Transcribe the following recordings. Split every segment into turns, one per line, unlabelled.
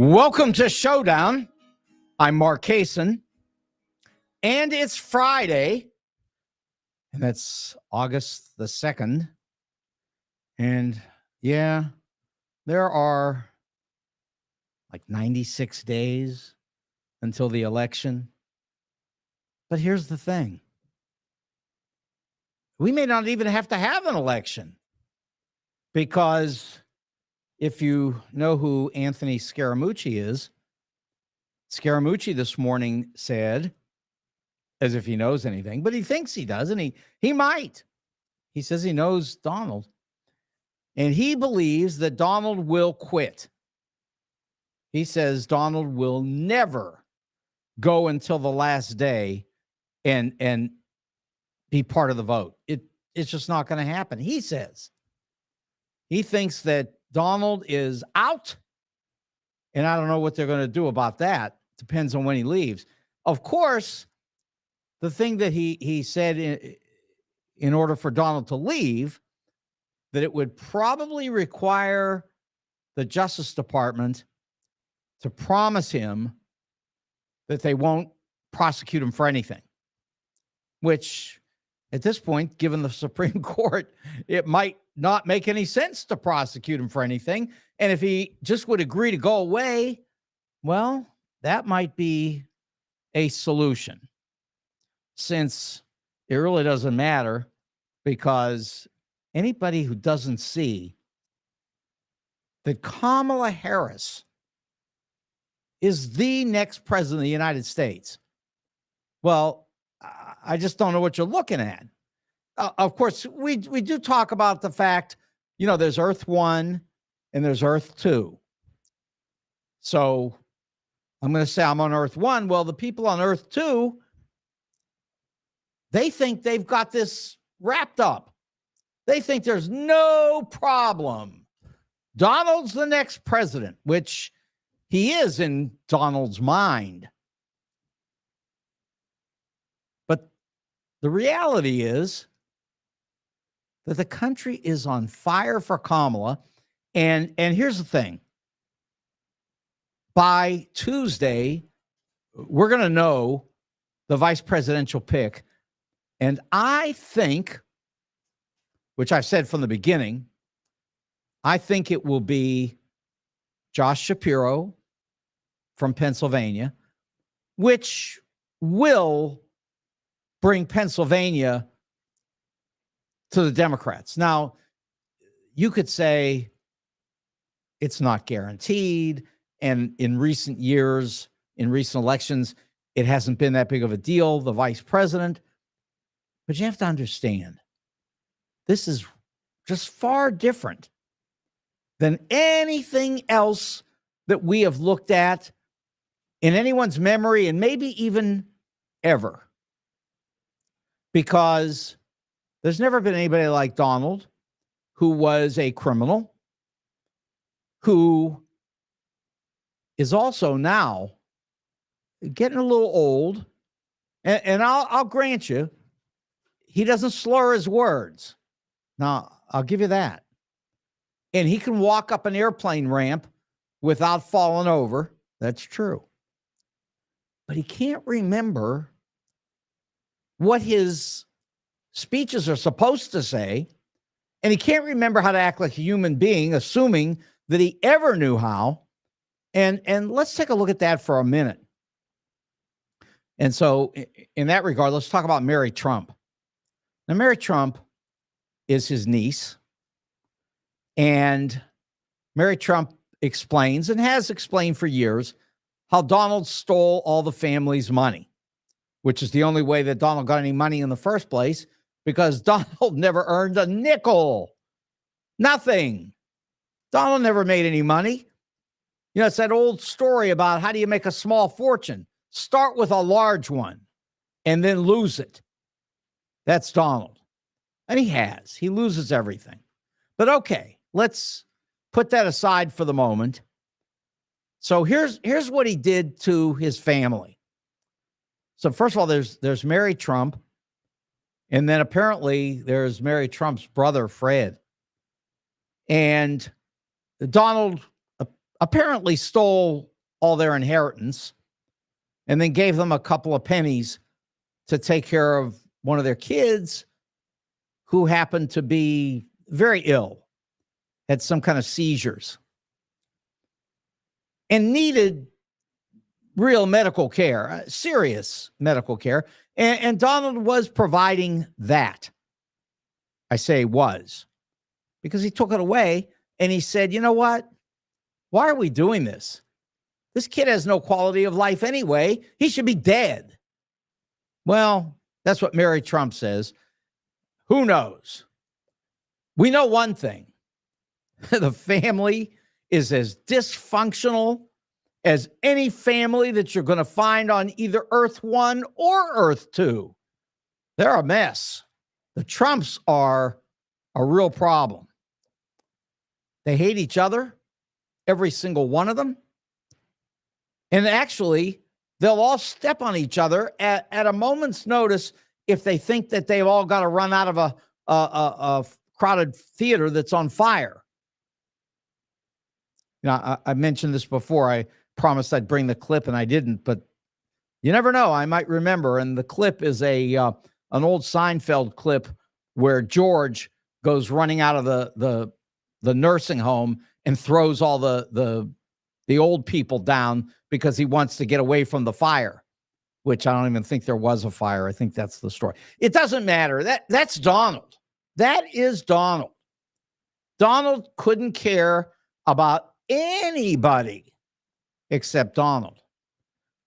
Welcome to Showdown. I'm Mark Kaysen, and it's Friday, and that's August the 2nd. And yeah, there are like 96 days until the election. But here's the thing. We may not even have to have an election, because if you know who Anthony Scaramucci is, Scaramucci this morning said, as if he knows anything, but he thinks he does, and he might. He says he knows Donald, and he believes that Donald will quit. He says Donald will never go until the last day and be part of the vote. It's just not going to happen. He says he thinks that Donald is out, and I don't know what they're going to do about that. Depends on when he leaves. Of course, the thing that he said in order for Donald to leave, that it would probably require the Justice Department to promise him that they won't prosecute him for anything, which at this point, given the Supreme Court, it might not make any sense to prosecute him for anything. And if he just would agree to go away, well, that might be a solution, since it really doesn't matter, because anybody who doesn't see that Kamala Harris is the next president of the United States, well, I just don't know what you're looking at. Of course, we do talk about the fact, there's Earth 1 and there's Earth 2. So I'm going to say I'm on Earth 1. Well, the people on Earth 2, they think they've got this wrapped up. They think there's no problem. Donald's the next president, which he is in Donald's mind. But the reality is that the country is on fire for Kamala. And here's the thing. By Tuesday, we're going to know the vice presidential pick. And I think, which I've said from the beginning, I think it will be Josh Shapiro from Pennsylvania, which will bring Pennsylvania to the Democrats. Now, you could say it's not guaranteed, and in recent years, in recent elections, it hasn't been that big of a deal, the vice president. But you have to understand, this is just far different than anything else that we have looked at in anyone's memory, and maybe even ever. Because there's never been anybody like Donald, who was a criminal, who is also now getting a little old. And I'll grant you, he doesn't slur his words. Now, I'll give you that. And he can walk up an airplane ramp without falling over. That's true. But he can't remember what his speeches are supposed to say. And he can't remember how to act like a human being, assuming that he ever knew how. And let's take a look at that for a minute. And so in that regard, let's talk about Mary Trump. Now, Mary Trump is his niece. And Mary Trump explains, and has explained for years, how Donald stole all the family's money, which is the only way that Donald got any money in the first place, because Donald never earned a nickel. Nothing. Donald never made any money. It's that old story about how do you make a small fortune? Start with a large one and then lose it. That's Donald. And he has. He loses everything. But okay, let's put that aside for the moment. So here's what he did to his family. So first of all, there's Mary Trump, and then apparently there's Mary Trump's brother, Fred. And Donald apparently stole all their inheritance and then gave them a couple of pennies to take care of one of their kids who happened to be very ill, had some kind of seizures, and needed real medical care, serious medical care. And Donald was providing that. I say was, because he took it away and he said, you know what? Why are we doing this? This kid has no quality of life anyway. He should be dead. Well, that's what Mary Trump says. Who knows? We know one thing. The family is as dysfunctional as any family that you're going to find on either Earth 1 or Earth 2. They're a mess. The Trumps are a real problem. They hate each other, every single one of them. And actually, they'll all step on each other at a moment's notice if they think that they've all got to run out of a crowded theater that's on fire. Now, I mentioned this before. I promised I'd bring the clip, and I didn't, but you never know. I might remember. And the clip is an old Seinfeld clip where George goes running out of the nursing home and throws all the old people down because he wants to get away from the fire, which I don't even think there was a fire. I think that's the story. It doesn't matter. That's Donald. That is Donald. Donald couldn't care about anybody except Donald.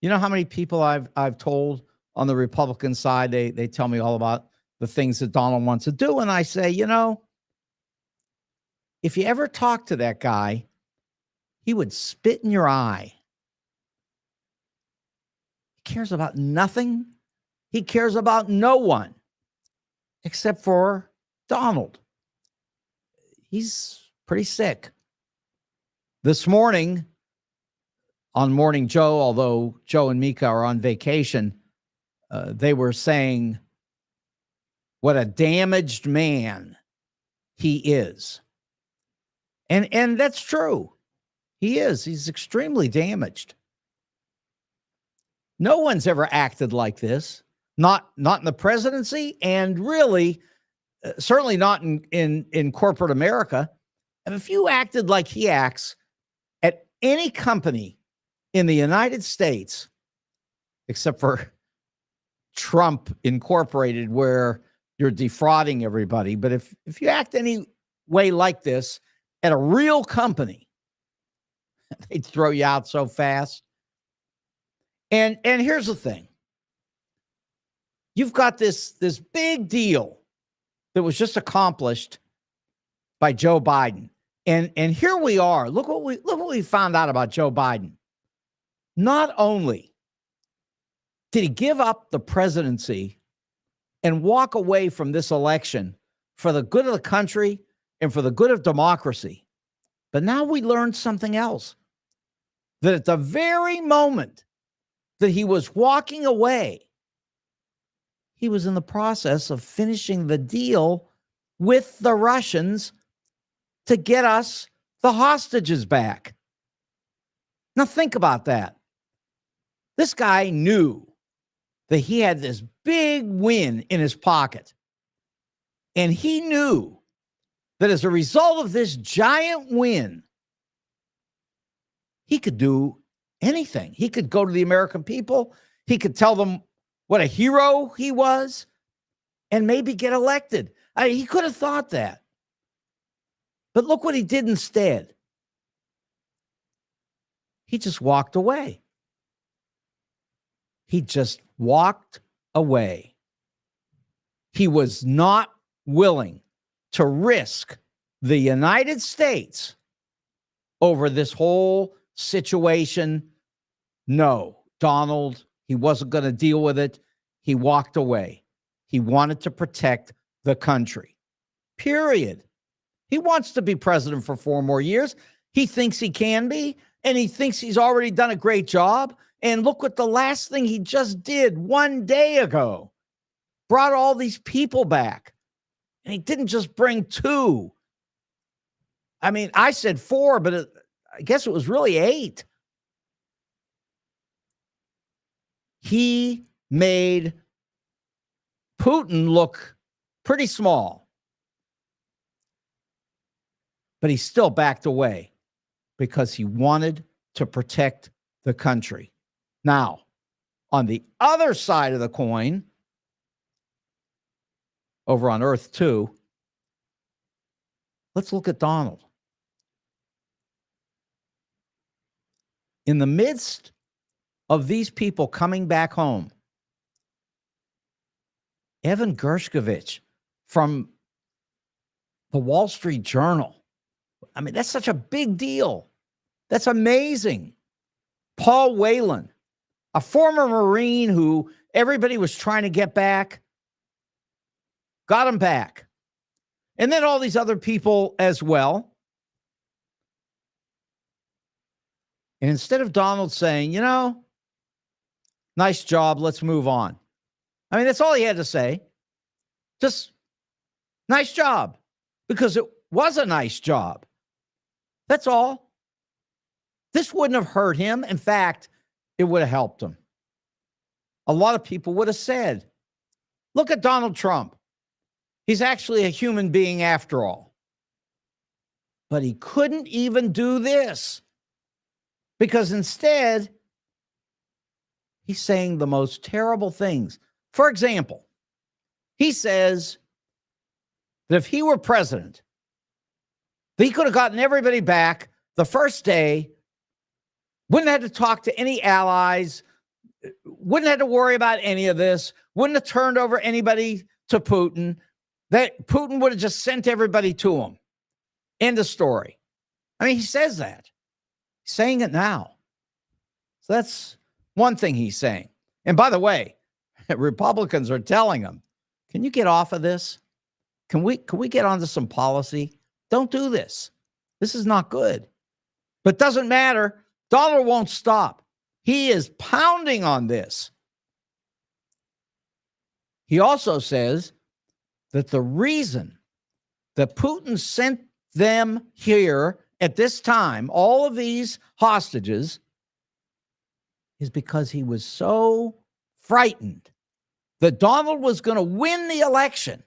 You know how many people I've told on the Republican side, they tell me all about the things that Donald wants to do. And I say, you know, if you ever talk to that guy, he would spit in your eye. He cares about nothing. He cares about no one except for Donald. He's pretty sick. This morning on Morning Joe, although Joe and Mika are on vacation, they were saying what a damaged man he is. And that's true. He is. He's extremely damaged. No one's ever acted like this. Not in the presidency, and really, certainly not in corporate America. And if you acted like he acts at any company in the United States, except for Trump Incorporated, where you're defrauding everybody. But if you act any way like this at a real company, they'd throw you out so fast. And here's the thing. You've got this big deal that was just accomplished by Joe Biden. And here we are. Look what we found out about Joe Biden. Not only did he give up the presidency and walk away from this election for the good of the country and for the good of democracy, but now we learned something else. That at the very moment that he was walking away, he was in the process of finishing the deal with the Russians to get us the hostages back. Now think about that. This guy knew that he had this big win in his pocket. And he knew that as a result of this giant win, he could do anything. He could go to the American people. He could tell them what a hero he was and maybe get elected. He could have thought that. But look what he did instead. He just walked away. He just walked away. He was not willing to risk the United States over this whole situation. No, Donald, he wasn't going to deal with it. He walked away. He wanted to protect the country. Period. He wants to be president for 4 more years. He thinks he can be, and he thinks he's already done a great job. And look what the last thing he just did 1 day ago. Brought all these people back. And he didn't just bring 2. I mean, I said 4, but I guess it was really 8. he made Putin look pretty small, but he still backed away because he wanted to protect the country. Now, on the other side of the coin, over on Earth 2, let's look at Donald. In the midst of these people coming back home, Evan Gershkovich from the Wall Street Journal, I mean, that's such a big deal. That's amazing. Paul Whelan, a former Marine who everybody was trying to get back, got him back. And then all these other people as well. And instead of Donald saying, you know, nice job, let's move on. I mean, that's all he had to say. Just nice job, because it was a nice job. That's all. This wouldn't have hurt him. In fact, it would have helped him. A lot of people would have said, look at Donald Trump. He's actually a human being after all. But he couldn't even do this, because instead, he's saying the most terrible things. For example, he says that if he were president, he could have gotten everybody back the first day, wouldn't have had to talk to any allies, wouldn't have to worry about any of this, wouldn't have turned over anybody to Putin, that Putin would have just sent everybody to him. End of story. I mean, he says that. He's saying it now. So that's one thing he's saying. And by the way, Republicans are telling him, can you get off of this? Can we get onto some policy? Don't do this. This is not good. But doesn't matter. Donald won't stop. He is pounding on this. He also says that the reason that Putin sent them here at this time, all of these hostages, is because he was so frightened that Donald was going to win the election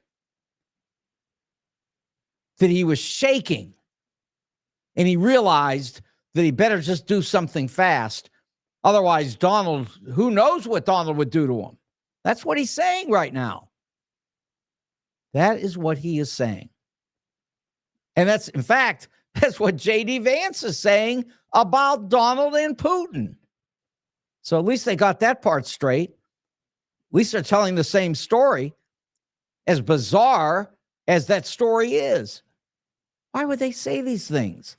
that he was shaking. And he realized that he better just do something fast. Otherwise, Donald, who knows what Donald would do to him? That's what he's saying right now. That is what he is saying. And that's, in fact, that's what J.D. Vance is saying about Donald and Putin. So at least they got that part straight. At least they're telling the same story, as bizarre as that story is. Why would they say these things?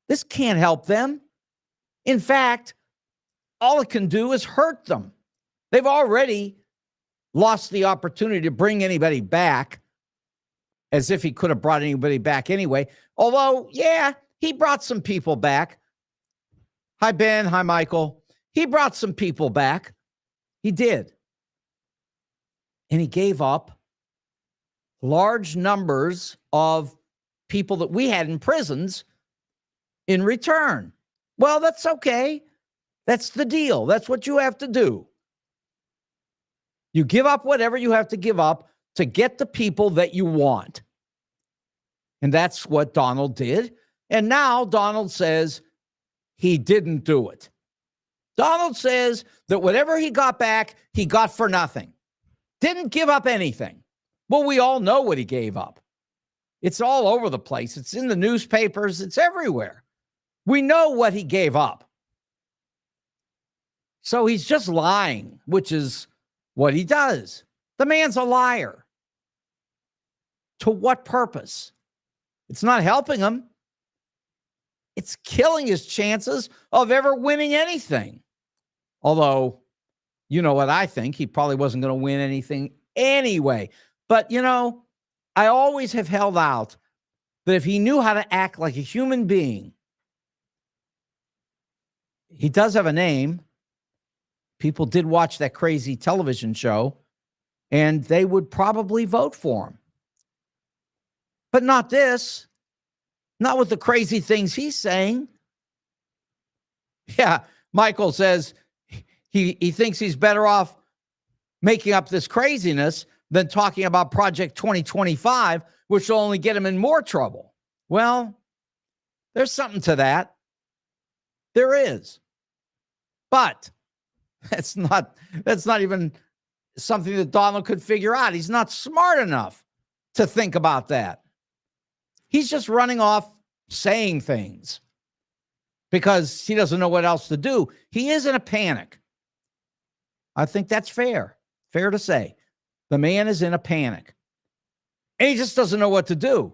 This can't help them. In fact, all it can do is hurt them. They've already lost the opportunity to bring anybody back, as if he could have brought anybody back anyway. Although, yeah, he brought some people back. Hi, Ben. Hi, Michael. He brought some people back. He did. And he gave up large numbers of people that we had in prisons in return. Well, that's okay. That's the deal. That's what you have to do. You give up whatever you have to give up to get the people that you want. And that's what Donald did. And now Donald says he didn't do it. Donald says that whatever he got back, he got for nothing. Didn't give up anything. Well, we all know what he gave up. It's all over the place. It's in the newspapers. It's everywhere. We know what he gave up. So he's just lying, which is what he does. The man's a liar. To what purpose? It's not helping him. It's killing his chances of ever winning anything. Although, you know what I think, he probably wasn't going to win anything anyway. But, you know, I always have held out that if he knew how to act like a human being, he does have a name. People did watch that crazy television show, and they would probably vote for him. But not this. Not with the crazy things he's saying. Yeah, Michael says He thinks he's better off making up this craziness than talking about Project 2025, which will only get him in more trouble. Well, there's something to that. There is. But that's not even something that Donald could figure out. He's not smart enough to think about that. He's just running off saying things because he doesn't know what else to do. He is in a panic. I think that's fair to say. The man is in a panic. And he just doesn't know what to do.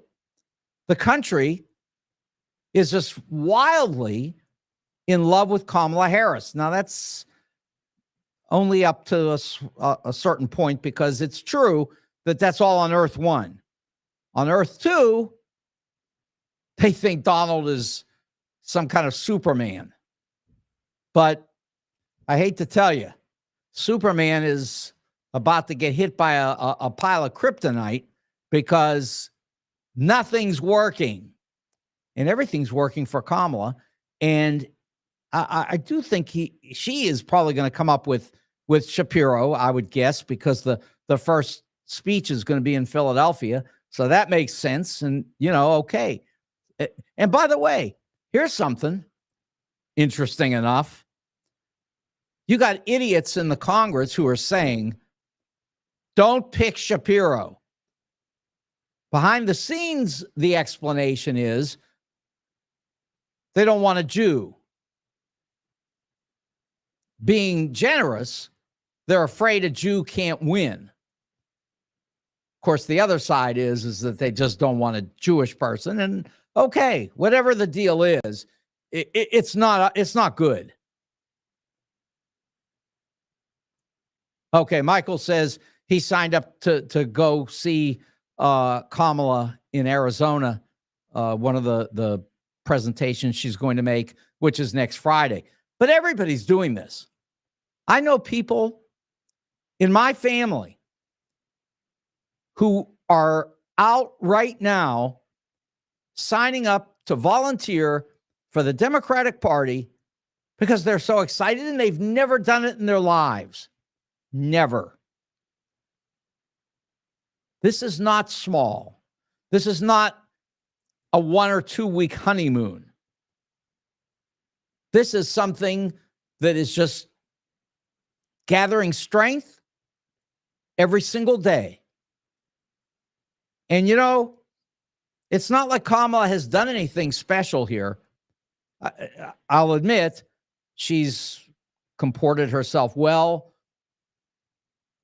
The country is just wildly in love with Kamala Harris. Now, that's only up to a certain point, because it's true that that's all on Earth 1. On Earth 2, they think Donald is some kind of Superman. But I hate to tell you, Superman is about to get hit by a pile of kryptonite, because nothing's working. And everything's working for Kamala. And I do think she is probably going to come up with Shapiro, I would guess, because the first speech is going to be in Philadelphia. So that makes sense. And, okay. And by the way, here's something interesting enough. You got idiots in the Congress who are saying, don't pick Shapiro. Behind the scenes, the explanation is they don't want a Jew. Being generous, they're afraid a Jew can't win. Of course, the other side is that they just don't want a Jewish person. And okay, whatever the deal is, it's not good. Okay, Michael says he signed up to go see Kamala in Arizona, one of the presentations she's going to make, which is next Friday. But everybody's doing this. I know people in my family who are out right now signing up to volunteer for the Democratic Party because they're so excited, and they've never done it in their lives. Never. This is not small. This is not a 1 or 2 week honeymoon. This is something that is just gathering strength every single day. And, it's not like Kamala has done anything special here. I'll admit she's comported herself well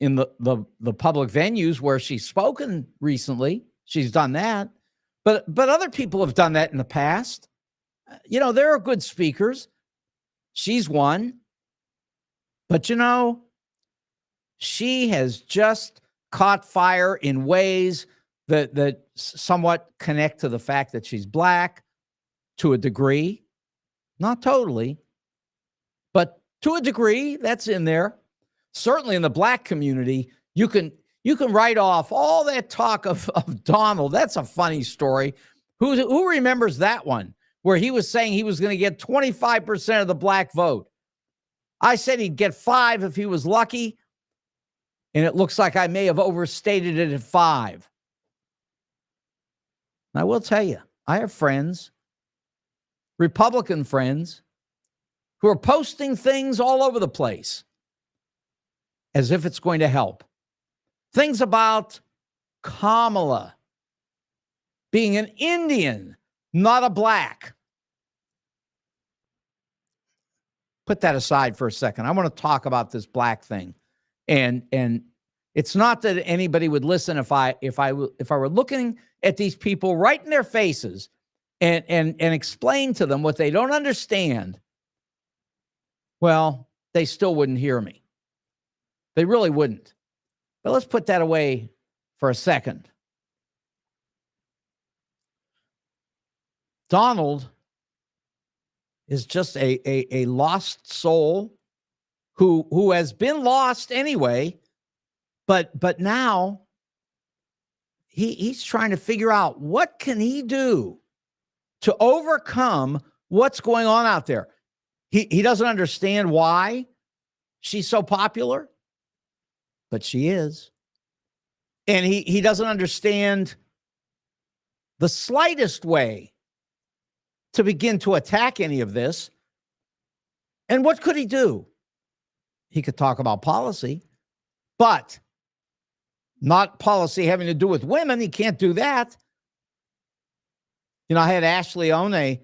in the public venues where she's spoken recently. She's done that. But other people have done that in the past. There are good speakers. She's one. But, she has just caught fire in ways that somewhat connect to the fact that she's black to a degree. Not totally, but to a degree, that's in there. Certainly in the black community, you can write off all that talk of Donald. That's a funny story. Who remembers that one, where he was saying he was going to get 25% of the black vote? I said he'd get 5 if he was lucky, and it looks like I may have overstated it at 5. I will tell you, I have friends, Republican friends, who are posting things all over the place as if it's going to help. Things about Kamala being an Indian, not a black. Put that aside for a second. I want to talk about this black thing. And it's not that anybody would listen if I were looking at these people right in their faces and explain to them what they don't understand. Well, they still wouldn't hear me. They really wouldn't. But let's put that away for a second. Donald is just a lost soul who has been lost anyway, but now he's trying to figure out what can he do to overcome what's going on out there. He doesn't understand why she's so popular, but she is. And he doesn't understand the slightest way to begin to attack any of this. And what could he do? He could talk about policy, but not policy having to do with women. He can't do that. You know, I had Ashley Ani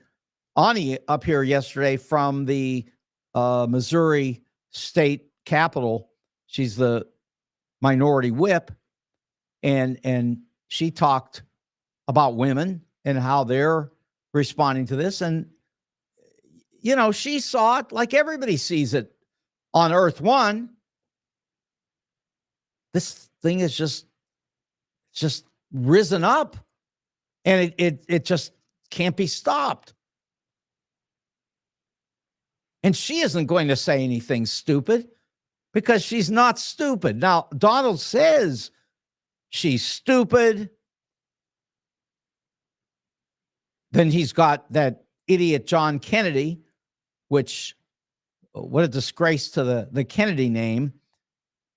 up here yesterday from the Missouri State Capitol. She's the minority whip. And she talked about women and how they're responding to this. And, you know, she saw it like everybody sees it on Earth One. This thing is just risen up, and it just can't be stopped. And she isn't going to say anything stupid because she's not stupid. Now, Donald says she's stupid. Then he's got that idiot John Kennedy, which, what a disgrace to the Kennedy name,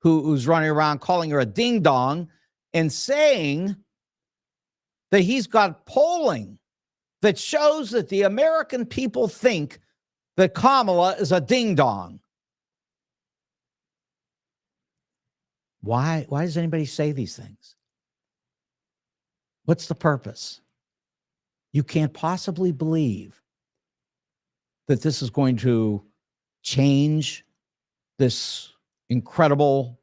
who's running around calling her a ding-dong and saying that he's got polling that shows that the American people think that Kamala is a ding-dong. Why does anybody say these things? What's the purpose? You can't possibly believe that this is going to change this incredible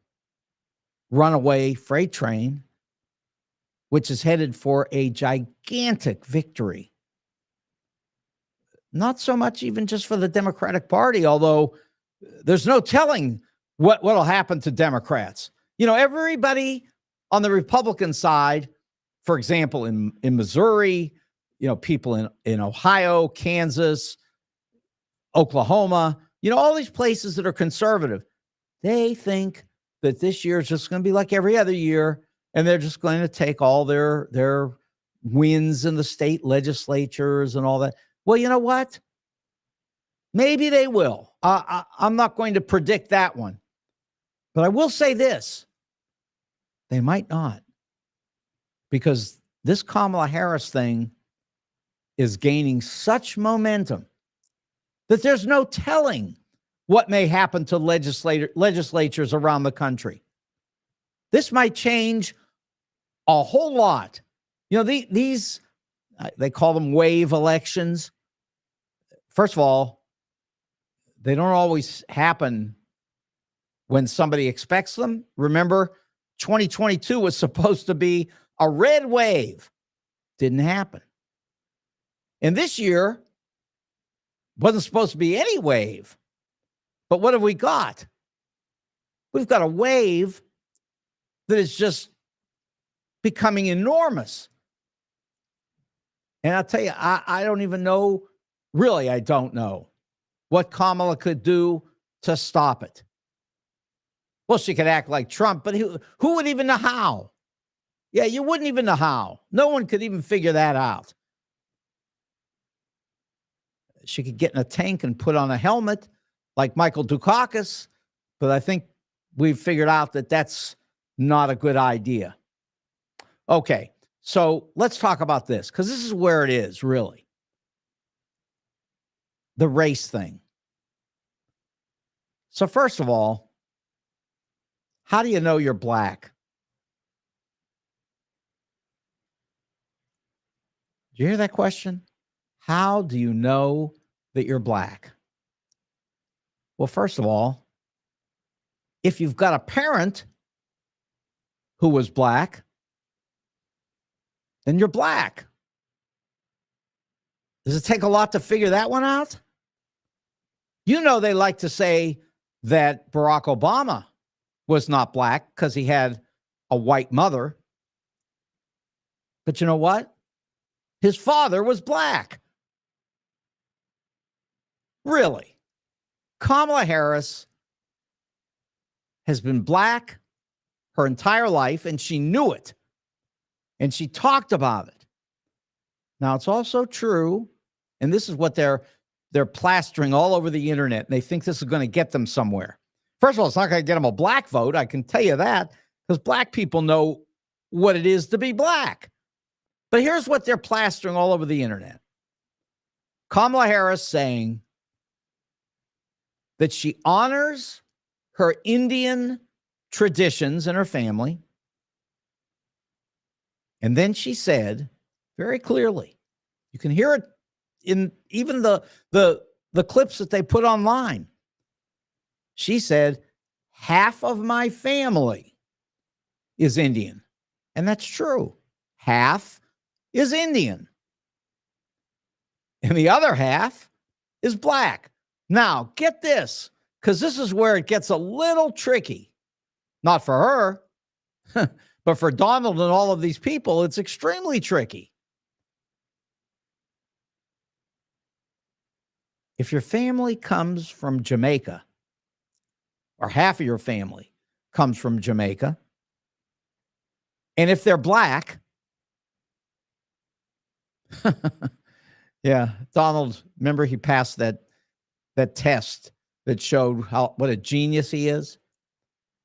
runaway freight train, which is headed for a gigantic victory. Not so much even just for the Democratic Party, although there's no telling what'll happen to Democrats. You know, everybody on the Republican side, for example, in Missouri, you know, people in Ohio, Kansas, Oklahoma, you know, all these places that are conservative, they think that this year is just going to be like every other year, and they're just going to take all their wins in the state legislatures and all that. Well, you know what? Maybe they will. I'm not going to predict that one. But I will say this. They might not. Because this Kamala Harris thing is gaining such momentum that there's no telling what may happen to legislatures around the country. This might change a whole lot. You know, these, they call them wave elections. First of all, they don't always happen when somebody expects them. Remember, 2022 was supposed to be a red wave. Didn't happen. And this year wasn't supposed to be any wave. But what have we got? We've got a wave that is just becoming enormous. And I'll tell you, I don't even know, really, I don't know what Kamala could do to stop it. Well, she could act like Trump, but who would even know how? Yeah, you wouldn't even know how. No one could even figure that out. She could get in a tank and put on a helmet like Michael Dukakis, but I think we've figured out that that's not a good idea. Okay, so let's talk about this, because this is where it is, really. The race thing. So first of all, how do you know you're black? Did you hear that question? How do you know that you're black? Well, first of all, if you've got a parent who was black, then you're black. Does it take a lot to figure that one out? You know, they like to say that Barack Obama was not black because he had a white mother. But you know what? His father was black. Really? Kamala Harris has been black her entire life, and she knew it. And she talked about it. Now, it's also true, and this is what they're plastering all over the internet, and they think this is going to get them somewhere. First of all, it's not going to get them a black vote. I can tell you that, because black people know what it is to be black. But here's what they're plastering all over the internet. Kamala Harris saying that she honors her Indian traditions in her family. And then she said very clearly, you can hear it in even the clips that they put online. She said, half of my family is Indian. And that's true. Half is Indian. And the other half is black. Now, get this, because this is where it gets a little tricky. Not for her, but for Donald and all of these people, it's extremely tricky. If your family comes from Jamaica, or half of your family comes from Jamaica, and if they're black, yeah, Donald, remember he passed that test that showed what a genius he is?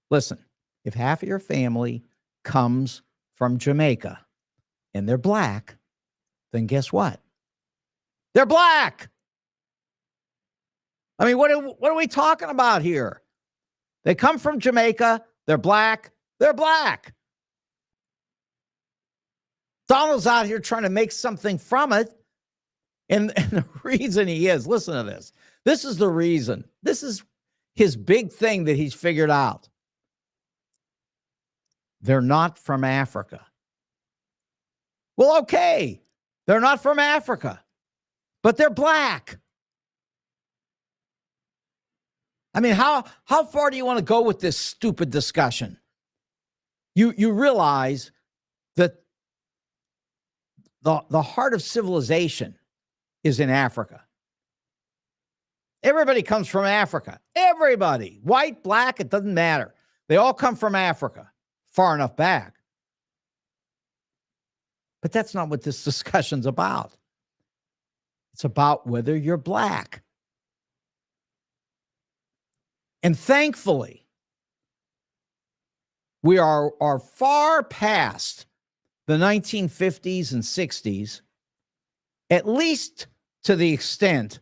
Listen, if half of your family comes from Jamaica and they're black, then guess what? They're black. I mean, what are we talking about here? They come from Jamaica, they're black, they're black. Donald's out here trying to make something from it. And the reason he is, listen to this. This is the reason. This is his big thing that he's figured out. They're not from Africa. Well, okay, they're not from Africa, but they're black. I mean, how far do you want to go with this stupid discussion? You realize that the heart of civilization is in Africa. Everybody comes from Africa. Everybody, white, black, it doesn't matter. They all come from Africa, far enough back. But that's not what this discussion's about. It's about whether you're black. And thankfully, we are far past the 1950s and 60s, at least to the extent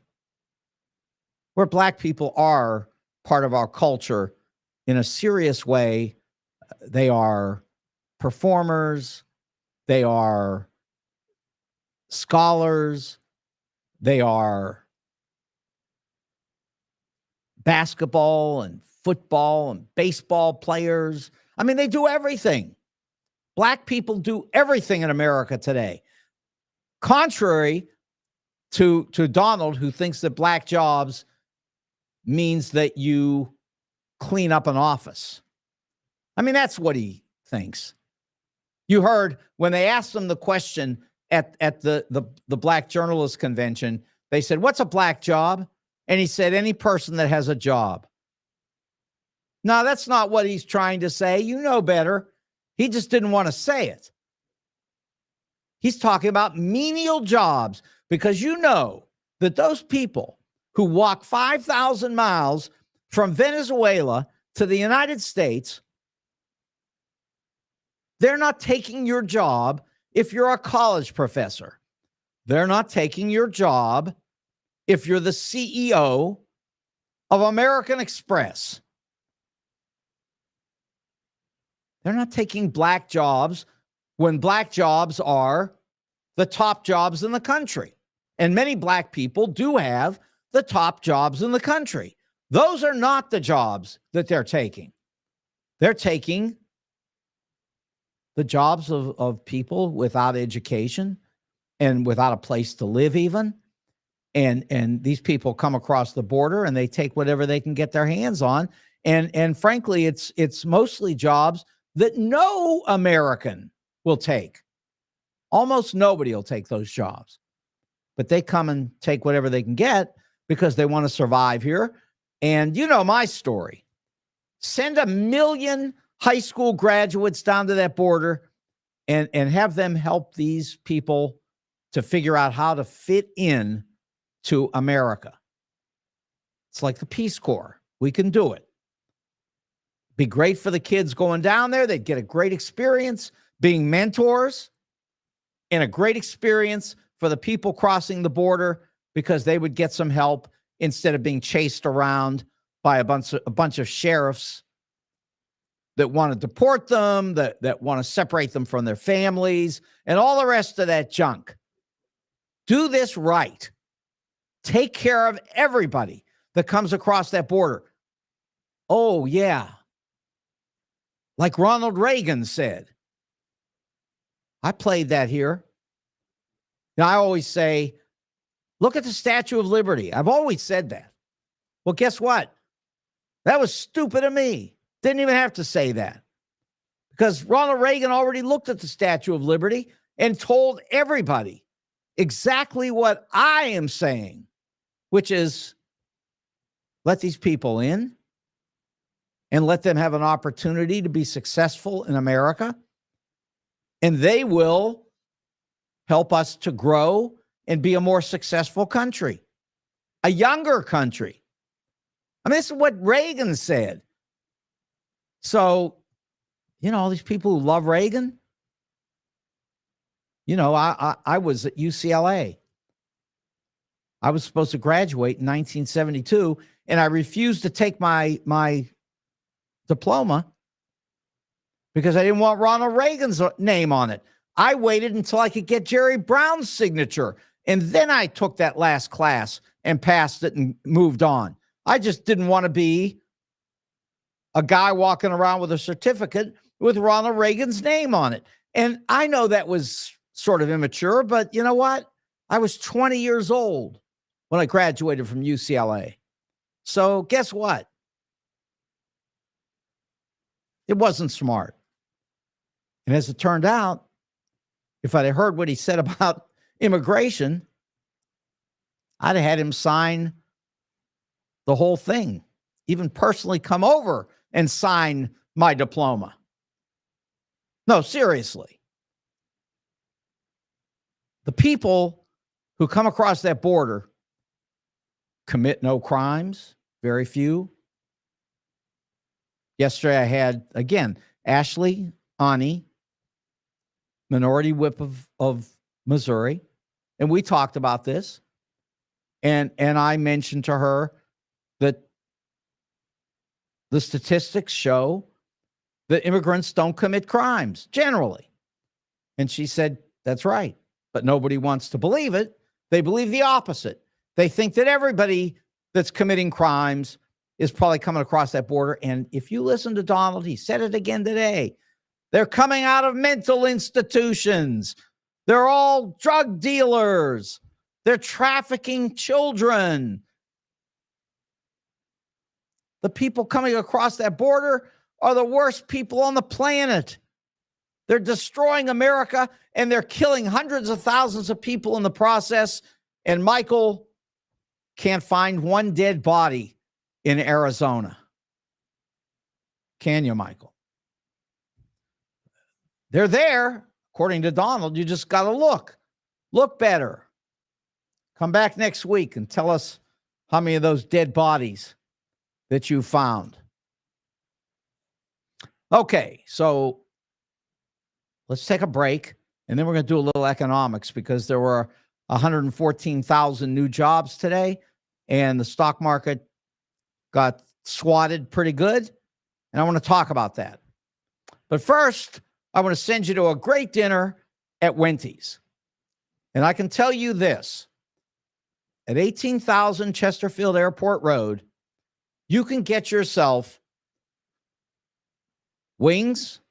where black people are part of our culture in a serious way. They are performers, they are scholars, they are basketball and football and baseball players. I mean, they do everything. Black people do everything in America today. Contrary to Donald, who thinks that black jobs means that you clean up an office. I mean, that's what he thinks. You heard when they asked him the question at the Black Journalists Convention, they said, what's a black job? And he said, any person that has a job. No, that's not what he's trying to say. You know better. He just didn't want to say it. He's talking about menial jobs, because you know that those people who walk 5,000 miles from Venezuela to the United States, they're not taking your job if you're a college professor. They're not taking your job if you're the CEO of American Express. They're not taking black jobs when black jobs are the top jobs in the country. And many black people do have the top jobs in the country. Those are not the jobs that they're taking. They're taking the jobs of people without education and without a place to live even. And these people come across the border and they take whatever they can get their hands on. And frankly, it's mostly jobs that no American will take. Almost nobody will take those jobs. But they come and take whatever they can get because they want to survive here. And you know my story. Send 1 million high school graduates down to that border and have them help these people to figure out how to fit in to America. It's like the Peace Corps. We can do it. Be great for the kids going down there. They'd get a great experience being mentors and a great experience for the people crossing the border because they would get some help instead of being chased around by a bunch of sheriffs that want to deport them, that want to separate them from their families, and all the rest of that junk. Do this right. Take care of everybody that comes across that border. Oh, yeah. Like Ronald Reagan said. I played that here. Now, I always say, look at the Statue of Liberty. I've always said that. Well, guess what? That was stupid of me. Didn't even have to say that. Because Ronald Reagan already looked at the Statue of Liberty and told everybody exactly what I am saying, which is let these people in and let them have an opportunity to be successful in America. And they will help us to grow and be a more successful country, a younger country. I mean, this is what Reagan said. So, all these people who love Reagan, I was at UCLA. I was supposed to graduate in 1972, and I refused to take my diploma because I didn't want Ronald Reagan's name on it. I waited until I could get Jerry Brown's signature, and then I took that last class and passed it and moved on. I just didn't want to be a guy walking around with a certificate with Ronald Reagan's name on it. And I know that was sort of immature, but you know what? I was 20 years old when I graduated from UCLA. So guess what? It wasn't smart. And as it turned out, if I'd heard what he said about immigration, I'd have had him sign the whole thing, even personally come over and sign my diploma. No, seriously. The people who come across that border commit no crimes, very few. Yesterday I had, again, Ashley Ani, minority whip of Missouri, and we talked about this. And I mentioned to her that the statistics show that immigrants don't commit crimes generally. And she said, that's right. But nobody wants to believe it. They believe the opposite. They think that everybody that's committing crimes is probably coming across that border. And if you listen to Donald, he said it again today. They're coming out of mental institutions. They're all drug dealers. They're trafficking children. The people coming across that border are the worst people on the planet. They're destroying America, and they're killing hundreds of thousands of people in the process. And Michael can't find one dead body in Arizona. Can you, Michael? They're there, according to Donald. You just got to look better. Come back next week and tell us how many of those dead bodies that you found. Okay, so let's take a break, and then we're going to do a little economics because there were 114,000 new jobs today, and the stock market got swatted pretty good, and I want to talk about that. But first, I want to send you to a great dinner at Wendy's. And I can tell you this, at 18,000 Chesterfield Airport Road, you can get yourself wings,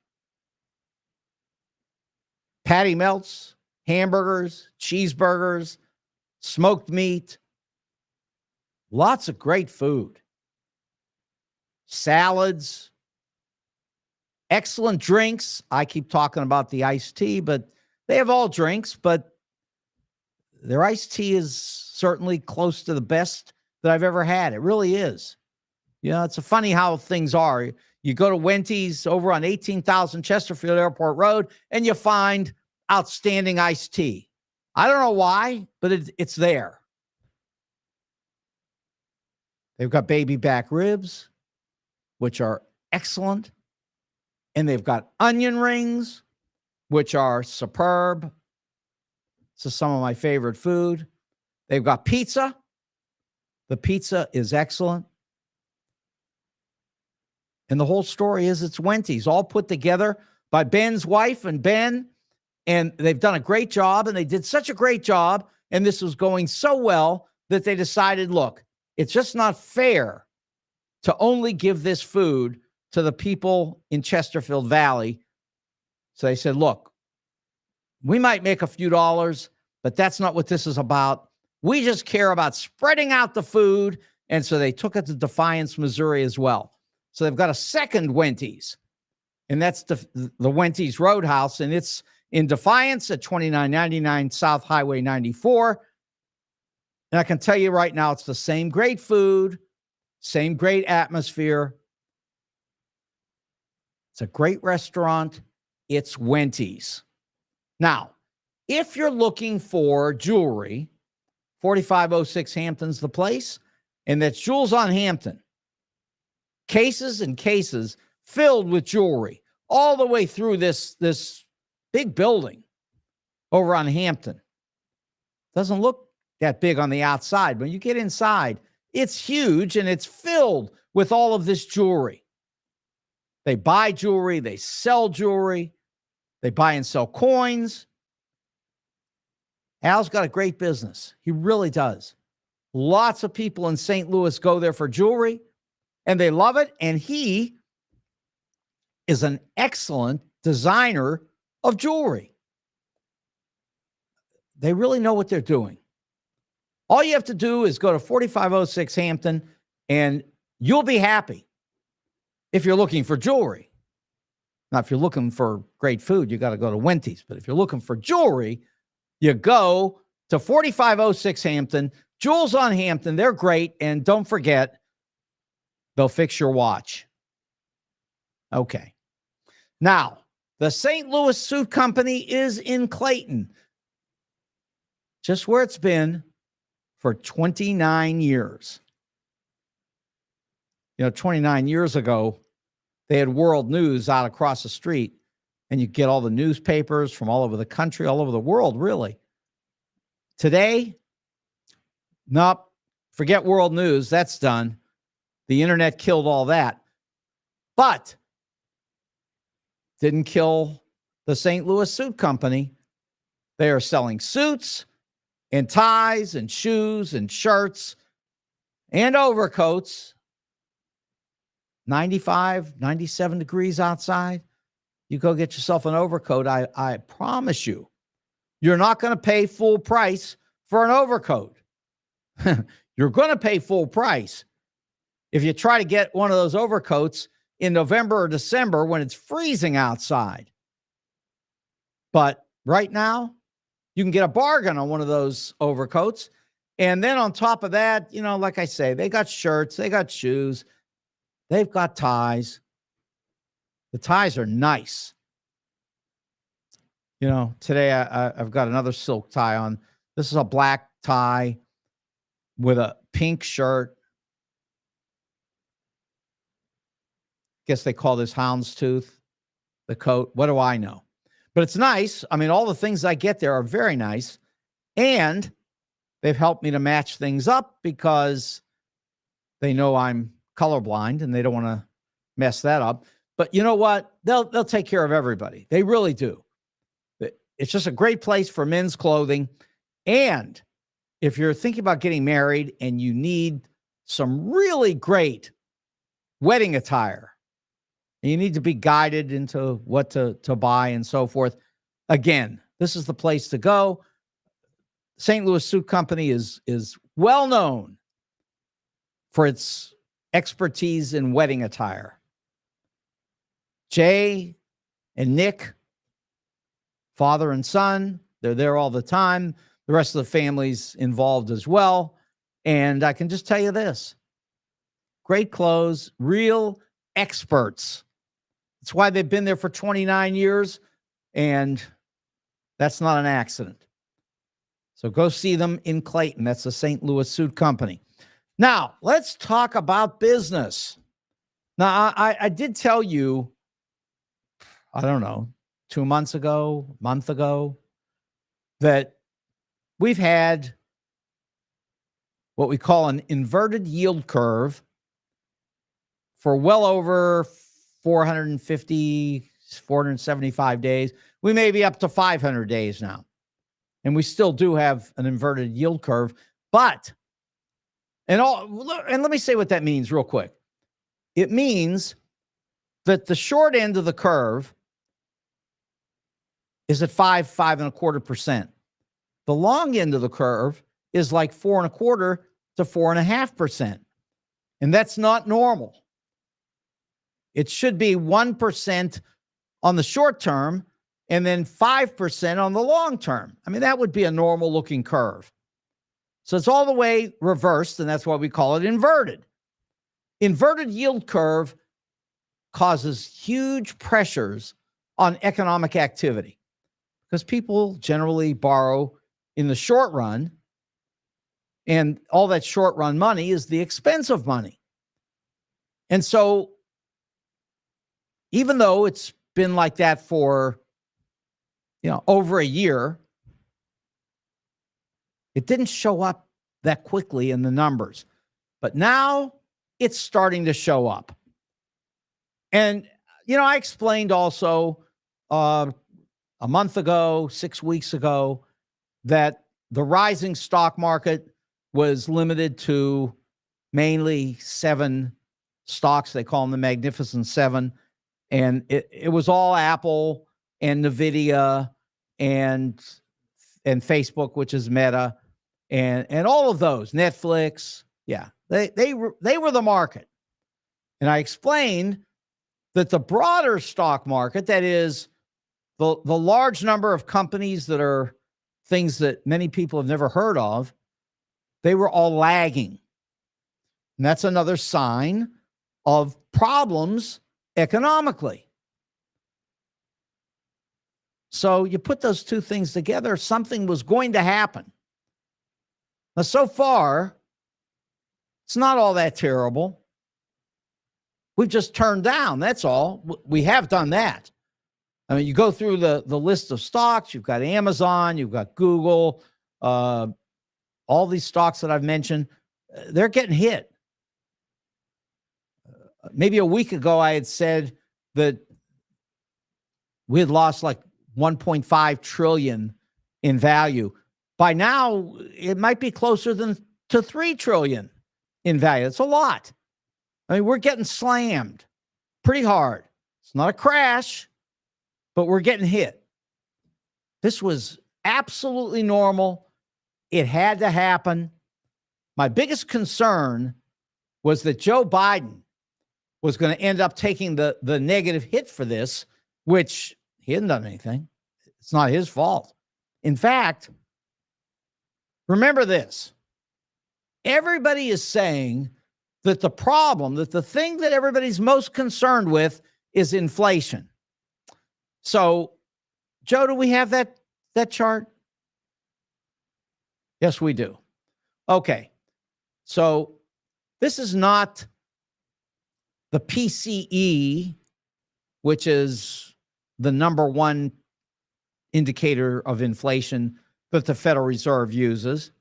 patty melts, hamburgers, cheeseburgers, smoked meat, lots of great food, salads, excellent drinks. I keep talking about the iced tea, but they have all drinks, but their iced tea is certainly close to the best that I've ever had. It really is. It's funny how things are. You go to Wendy's over on 18,000 Chesterfield Airport Road, and you find outstanding iced tea. I don't know why, but it's there. They've got baby back ribs, which are excellent. And they've got onion rings, which are superb. This is some of my favorite food. They've got pizza. The pizza is excellent. And the whole story is it's Wendy's, all put together by Ben's wife and Ben. And they've done a great job, and they did such a great job. And this was going so well that they decided, look, it's just not fair to only give this food to the people in Chesterfield Valley. So they said, look, we might make a few dollars, but that's not what this is about. We just care about spreading out the food. And so they took it to Defiance, Missouri as well. So they've got a second Wendy's, and that's the Wendy's Roadhouse, and it's in Defiance at 2999 South Highway 94. And I can tell you right now, it's the same great food, same great atmosphere. It's a great restaurant. It's Wendy's. Now, if you're looking for jewelry, 4506 Hampton's the place, and that's Jewels on Hampton. Cases and cases filled with jewelry all the way through this big building over on Hampton. Doesn't look that big on the outside. When you get inside, it's huge, and it's filled with all of this jewelry. They buy jewelry. They sell jewelry. They buy and sell coins. Al's got a great business. He really does. Lots of people in St. Louis go there for jewelry, and they love it. And he is an excellent designer of jewelry. They really know what they're doing. All you have to do is go to 4506 Hampton, and you'll be happy if you're looking for jewelry. Now, if you're looking for great food, you got to go to Wendy's. But if you're looking for jewelry, you go to 4506 Hampton. Jewels on Hampton, they're great. And don't forget, they'll fix your watch. Okay. Now, the St. Louis Suit Company is in Clayton, just where it's been for 29 years. 29 years ago, they had World News out across the street, and you get all the newspapers from all over the country, all over the world, really. Today, nope, forget World News. That's done. The internet killed all that. But didn't kill the St. Louis Suit Company. They are selling suits and ties and shoes and shirts and overcoats. 95, 97 degrees outside. You go get yourself an overcoat. I promise you, you're not going to pay full price for an overcoat. You're going to pay full price if you try to get one of those overcoats in November or December when it's freezing outside. But right now, you can get a bargain on one of those overcoats. And then on top of that, like I say, they got shirts, they got shoes, they've got ties. The ties are nice. Today I've got another silk tie on. This is a black tie with a pink shirt. Guess they call this houndstooth, the coat. What do I know? But it's nice. I mean, all the things I get there are very nice. And they've helped me to match things up because they know I'm colorblind and they don't want to mess that up. But you know what? They'll take care of everybody. They really do. It's just a great place for men's clothing. And if you're thinking about getting married and you need some really great wedding attire, and you need to be guided into what to buy and so forth, again, this is the place to go. St. Louis Suit Company is well known for its expertise in wedding attire. Jay and Nick, father and son, they're there all the time. The rest of the family's involved as well. And I can just tell you this, great clothes, real experts. That's why they've been there for 29 years. And that's not an accident. So go see them in Clayton. That's the St. Louis Suit Company. Now, let's talk about business. Now, I did tell you, I don't know, 2 months ago, month ago, that we've had what we call an inverted yield curve for well over 450, 475 days. We may be up to 500 days now. And we still do have an inverted yield curve. But, and let me say what that means real quick. It means that the short end of the curve is at 5.25%. The long end of the curve is like 4.25 to 4.5%. And that's not normal. It should be 1% on the short term and then 5% on the long term. I mean, that would be a normal looking curve. So it's all the way reversed, and that's why we call it inverted. Inverted yield curve causes huge pressures on economic activity because people generally borrow in the short run, and all that short run money is the expensive money. And so even though it's been like that for, over a year, it didn't show up that quickly in the numbers. But now it's starting to show up. And, I explained also a month ago, 6 weeks ago, that the rising stock market was limited to mainly 7 stocks. They call them the Magnificent Seven. And it was all Apple and NVIDIA and Facebook, which is Meta, and all of those, Netflix. Yeah, they were the market. And I explained that the broader stock market, that is the large number of companies that are things that many people have never heard of, they were all lagging. And that's another sign of problems economically. So you put those two things together, something was going to happen. Now, so far, it's not all that terrible. We've just turned down, that's all. We have done that. I mean, you go through the list of stocks, you've got Amazon, you've got Google, all these stocks that I've mentioned, they're getting hit. Maybe a week ago, I had said that we had lost like 1.5 trillion in value. By now, it might be closer to 3 trillion in value. It's a lot. I mean, we're getting slammed pretty hard. It's not a crash, but we're getting hit. This was absolutely normal. It had to happen. My biggest concern was that Joe Biden was going to end up taking the negative hit for this, which he hadn't done anything. It's not his fault. In fact, remember this. Everybody is saying that the thing that everybody's most concerned with is inflation. So, Joe, do we have that chart? Yes, we do. Okay. So this is not the PCE, which is the number one indicator of inflation that the Federal Reserve uses.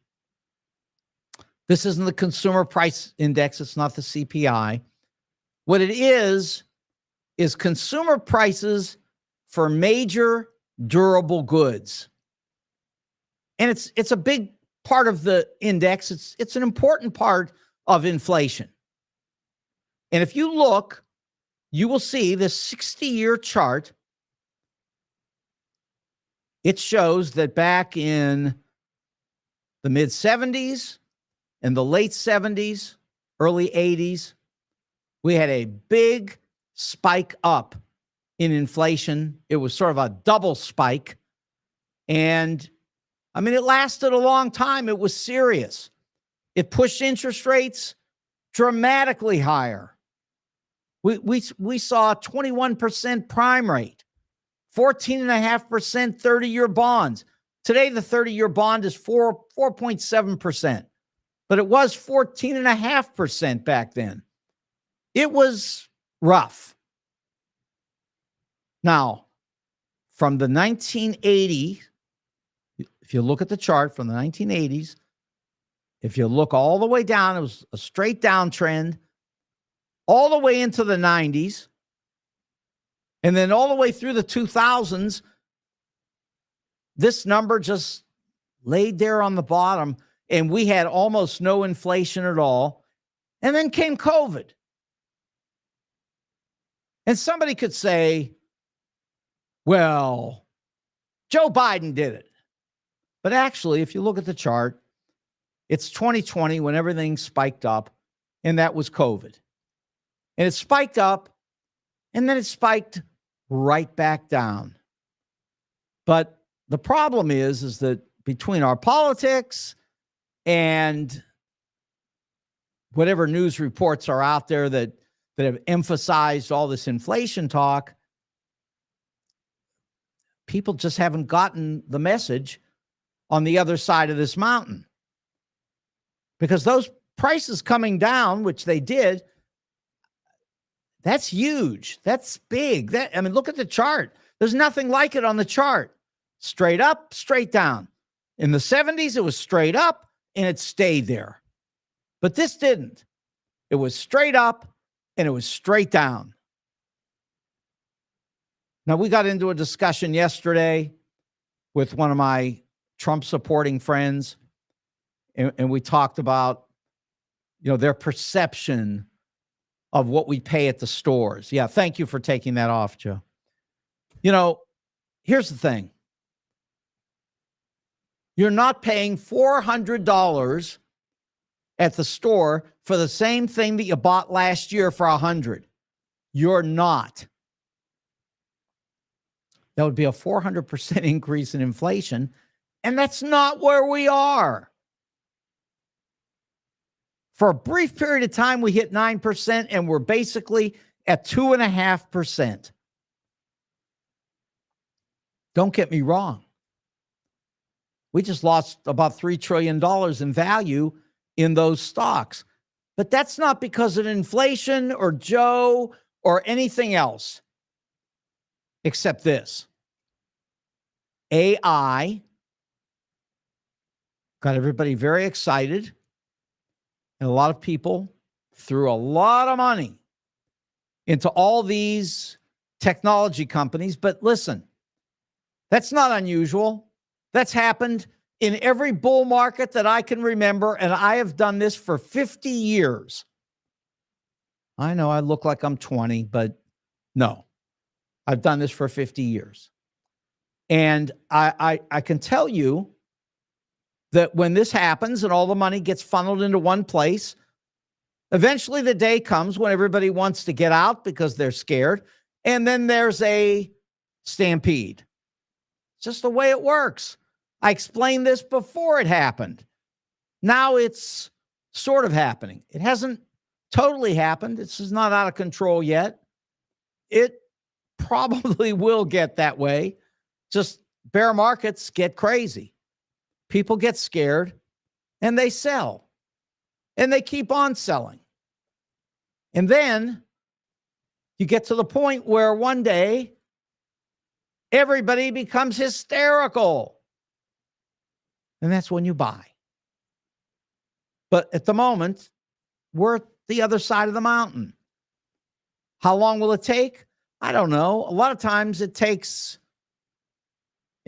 This isn't the Consumer Price Index. It's not the CPI. What it is consumer prices for major durable goods. And it's a big part of the index. It's an important part of inflation. And if you look, you will see this 60-year chart. It shows that back in the mid-70s and the late 70s, early 80s, we had a big spike up in inflation. It was sort of a double spike. And I mean, it lasted a long time. It was serious. It pushed interest rates dramatically higher. We saw a 21% prime rate, 14.5% 30-year bonds. Today, the 30-year bond is 4.7%, but it was 14.5% back then. It was rough. Now, from the 1980s, if you look at the chart from the 1980s, if you look all the way down, it was a straight downtrend all the way into the 90s. And then all the way through the 2000s, this number just laid there on the bottom, and we had almost no inflation at all. And then came COVID. And somebody could say, well, Joe Biden did it. But actually, if you look at the chart, it's 2020 when everything spiked up, and that was COVID. And it spiked up, and then it spiked right back down. But the problem is that between our politics and whatever news reports are out there that have emphasized all this inflation talk, people just haven't gotten the message on the other side of this mountain. Because those prices coming down, which they did, that's huge. That's big. Look at the chart. There's nothing like it on the chart. Straight up, straight down. In the 70s, it was straight up, and it stayed there. But this didn't. It was straight up, and it was straight down. Now, we got into a discussion yesterday with one of my Trump-supporting friends, and we talked about, their perception of what we pay at the stores. Yeah, thank you for taking that off, Joe. Here's the thing. You're not paying $400 at the store for the same thing that you bought last year for $100. You're not. That would be a 400% increase in inflation, and that's not where we are. For a brief period of time, we hit 9%, and we're basically at 2.5%. Don't get me wrong. We just lost about $3 trillion in value in those stocks. But that's not because of inflation or Joe or anything else, except this. AI got everybody very excited. And a lot of people threw a lot of money into all these technology companies. But listen, that's not unusual. That's happened in every bull market that I can remember, and I have done this for 50 years. I know I look like I'm 20, but no, I've done this for 50 years. And I can tell you that when this happens and all the money gets funneled into one place, eventually the day comes when everybody wants to get out because they're scared, and then there's a stampede. It's just the way it works. I explained this before it happened. Now it's sort of happening. It hasn't totally happened. This is not out of control yet. It probably will get that way. Just bear markets get crazy. People get scared and they sell, and they keep on selling. And then you get to the point where one day everybody becomes hysterical. And that's when you buy. But at the moment, we're at the other side of the mountain. How long will it take? I don't know. A lot of times it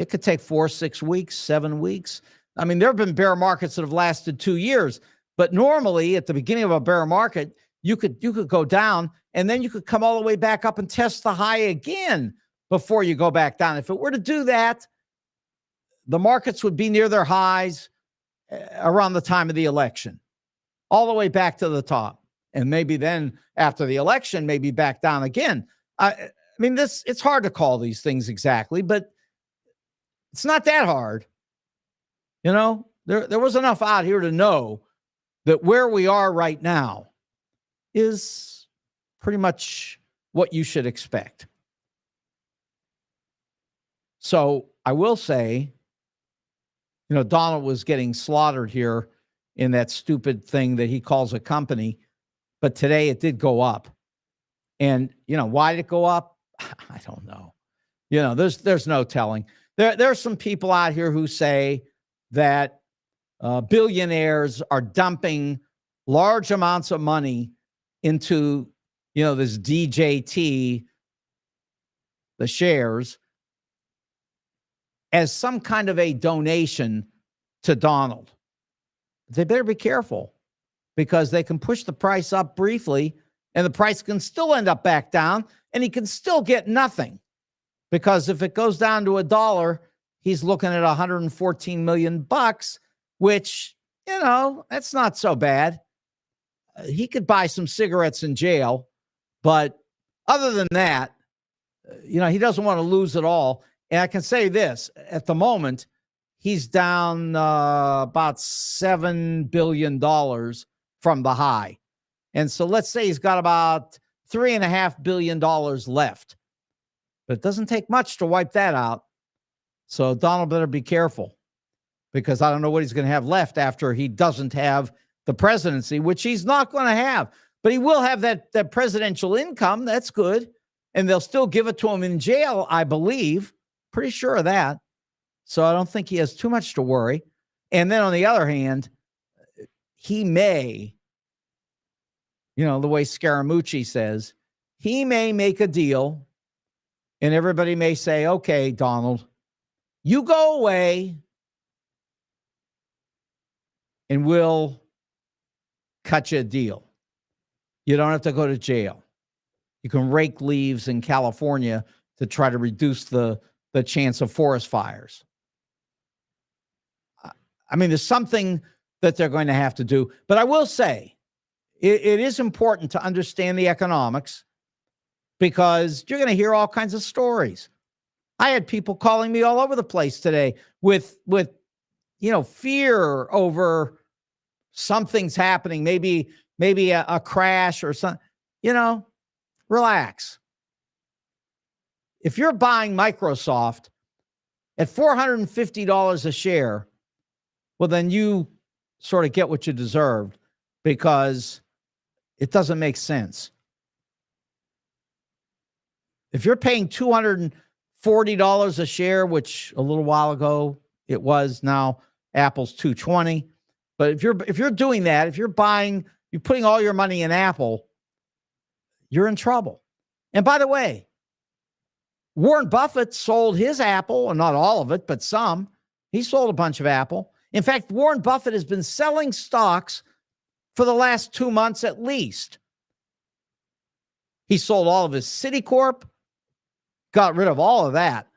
could take 4, 6 weeks, 7 weeks. I mean, there have been bear markets that have lasted 2 years, but normally at the beginning of a bear market, you could go down, and then you could come all the way back up and test the high again before you go back down. If it were to do that, the markets would be near their highs around the time of the election, all the way back to the top. And maybe then after the election, maybe back down again. It's hard to call these things exactly, but it's not that hard. There was enough out here to know that where we are right now is pretty much what you should expect. So I will say, Donald was getting slaughtered here in that stupid thing that he calls a company, but today it did go up. And, why did it go up? I don't know. There's no telling. There's some people out here who say that billionaires are dumping large amounts of money into, this DJT, the shares, as some kind of a donation to Donald. They better be careful, because they can push the price up briefly and the price can still end up back down and he can still get nothing. Because if it goes down to $1, he's looking at 114 million bucks, which, that's not so bad. He could buy some cigarettes in jail, but other than that, he doesn't want to lose it all. And I can say this, at the moment, he's down about $7 billion from the high. And so let's say he's got about $3.5 billion left. But it doesn't take much to wipe that out. So Donald better be careful, because I don't know what he's going to have left after he doesn't have the presidency, which he's not going to have. But he will have that presidential income. That's good. And they'll still give it to him in jail, I believe. Pretty sure of that. So I don't think he has too much to worry. And then on the other hand, he may, the way Scaramucci says, he may make a deal and everybody may say, okay, Donald, you go away and we'll cut you a deal. You don't have to go to jail. You can rake leaves in California to try to reduce the chance of forest fires. I mean, there's something that they're going to have to do. But I will say, it is important to understand the economics, because you're going to hear all kinds of stories. I had people calling me all over the place today with fear over something's happening, maybe a crash or something. Relax. If you're buying Microsoft at $450 a share, well, then you sort of get what you deserved, because it doesn't make sense. If you're paying $240 a share, which a little while ago it was, now Apple's $220. But if you're doing that, if you're putting all your money in Apple, you're in trouble. And by the way, Warren Buffett sold his Apple, and not all of it, but some. He sold a bunch of Apple. In fact, Warren Buffett has been selling stocks for the last 2 months at least. He sold all of his Citicorp, got rid of all of that.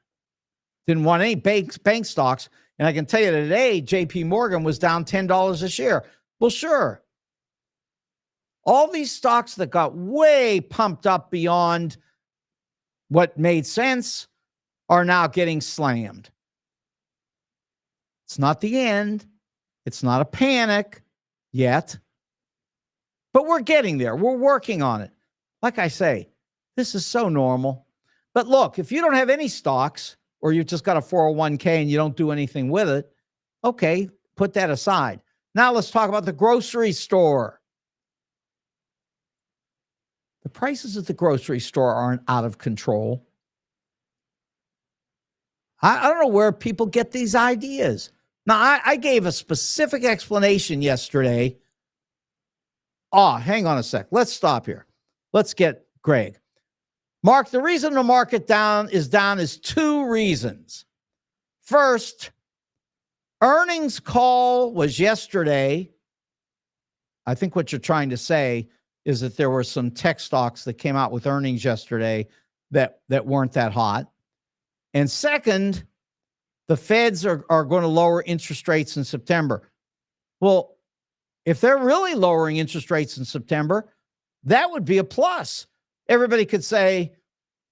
Didn't want any bank stocks. And I can tell you today, JP Morgan was down $10 a share. Well, sure. All these stocks that got way pumped up beyond what made sense are now getting slammed. It's not the end. It's not a panic yet. But we're getting there. We're working on it. Like I say, this is so normal. But look, if you don't have any stocks, or you've just got a 401k and you don't do anything with it, okay, put that aside. Now let's talk about the grocery store. The prices at the grocery store aren't out of control. I don't know where people get these ideas. Now, I gave a specific explanation yesterday. Hang on a sec. Let's stop here. Let's get Greg. Mark, the reason the market is two reasons. First, earnings call was yesterday. I think what you're trying to say is that there were some tech stocks that came out with earnings yesterday that weren't that hot. And second, the feds are going to lower interest rates in September. Well, if they're really lowering interest rates in September, that would be a plus. Everybody could say,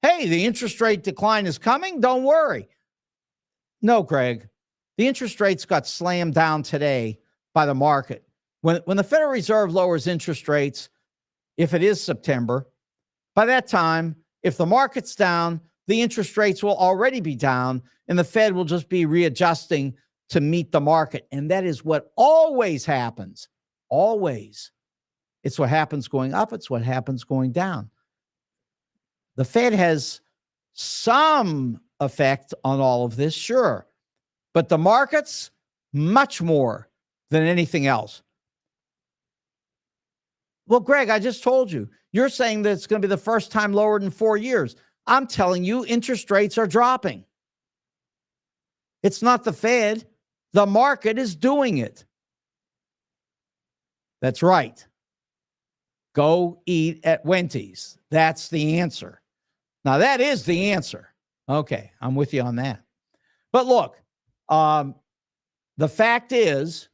hey, the interest rate decline is coming. Don't worry. No, Greg, the interest rates got slammed down today by the market. When the Federal Reserve lowers interest rates, if it is September, by that time, if the market's down, the interest rates will already be down, and the Fed will just be readjusting to meet the market. And that is what always happens. Always. It's what happens going up. It's what happens going down. The Fed has some effect on all of this, sure, but the markets, much more than anything else. Well, Greg, I just told you, you're saying that it's going to be the first time lowered in 4 years. I'm telling you, interest rates are dropping. It's not the Fed. The market is doing it. That's right. Go eat at Wendy's. That's the answer. Now, that is the answer. Okay, I'm with you on that. But look, the fact is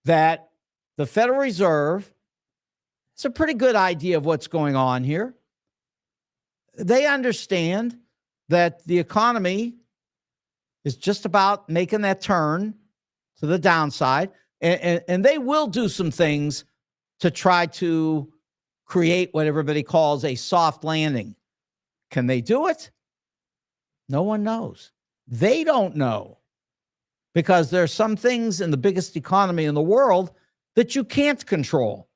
that the Federal Reserve, it's a pretty good idea of what's going on here. They understand that the economy is just about making that turn to the downside, and they will do some things to try to create what everybody calls a soft landing. Can they do it? No one knows. They don't know, because there are some things in the biggest economy in the world that you can't control.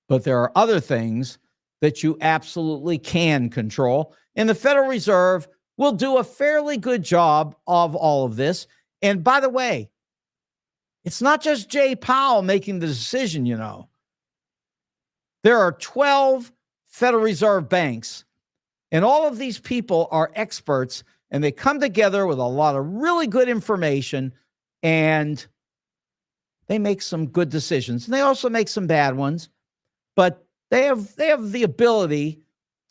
But there are other things that you absolutely can control. And the Federal Reserve will do a fairly good job of all of this. And by the way, it's not just Jay Powell making the decision, you know. There are 12 Federal Reserve banks, and all of these people are experts, and they come together with a lot of really good information, and they make some good decisions. And they also make some bad ones. But they have the ability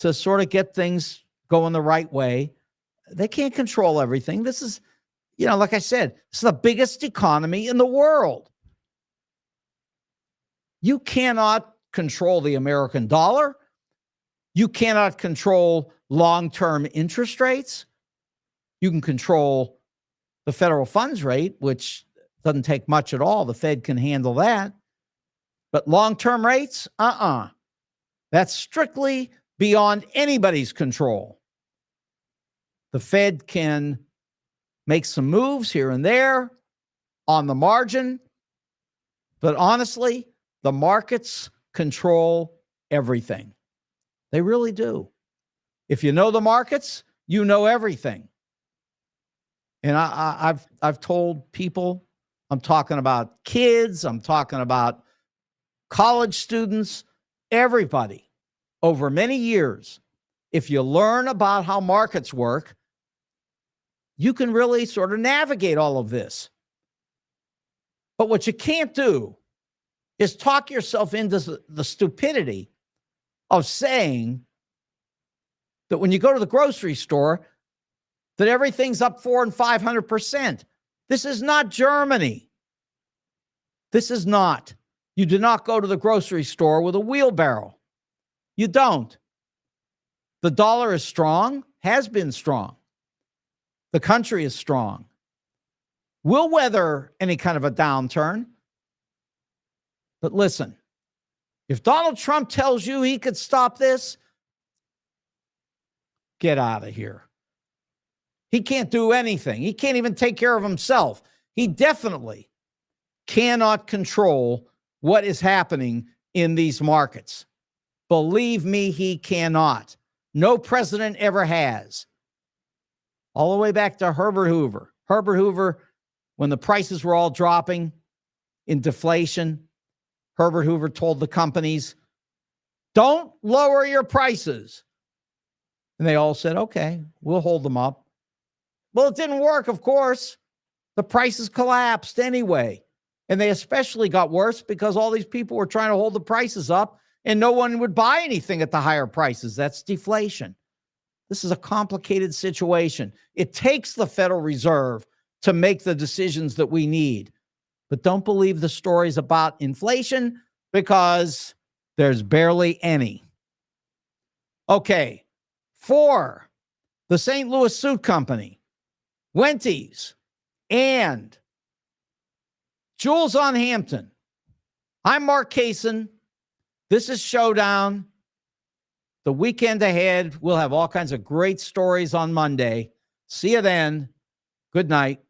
to sort of get things going the right way. They can't control everything. This is, you know, like I said, it's the biggest economy in the world. You cannot control the American dollar. You cannot control long-term interest rates. You can control the federal funds rate, which doesn't take much at all. The Fed can handle that. But long-term rates, that's strictly beyond anybody's control. The Fed can make some moves here and there on the margin, but honestly, the markets control everything. They really do. If you know the markets, you know everything. And I've told people, I'm talking about kids, I'm talking about college students, everybody, over many years, if you learn about how markets work, you can really sort of navigate all of this. But what you can't do is talk yourself into the stupidity of saying that when you go to the grocery store, that everything's up 400 and 500%. This is not Germany. This is not. You do not go to the grocery store with a wheelbarrow. You don't. The dollar is strong, has been strong. The country is strong. We'll weather any kind of a downturn. But listen, if Donald Trump tells you he could stop this, get out of here. He can't do anything. He can't even take care of himself. He definitely cannot control what is happening in these markets. Believe me, he cannot. No president ever has. All the way back to Herbert Hoover. Herbert Hoover, when the prices were all dropping in deflation, Herbert Hoover told the companies, don't lower your prices. And they all said, okay, we'll hold them up. Well, it didn't work, of course. The prices collapsed anyway. And they especially got worse because all these people were trying to hold the prices up and no one would buy anything at the higher prices. That's deflation. This is a complicated situation. It takes the Federal Reserve to make the decisions that we need. But don't believe the stories about inflation because there's barely any. Okay, 4, the St. Louis Suit Company, Wendy's, and Jules on Hampton. I'm Mark Kaysen. This is Showdown. The weekend ahead, we'll have all kinds of great stories on Monday. See you then. Good night.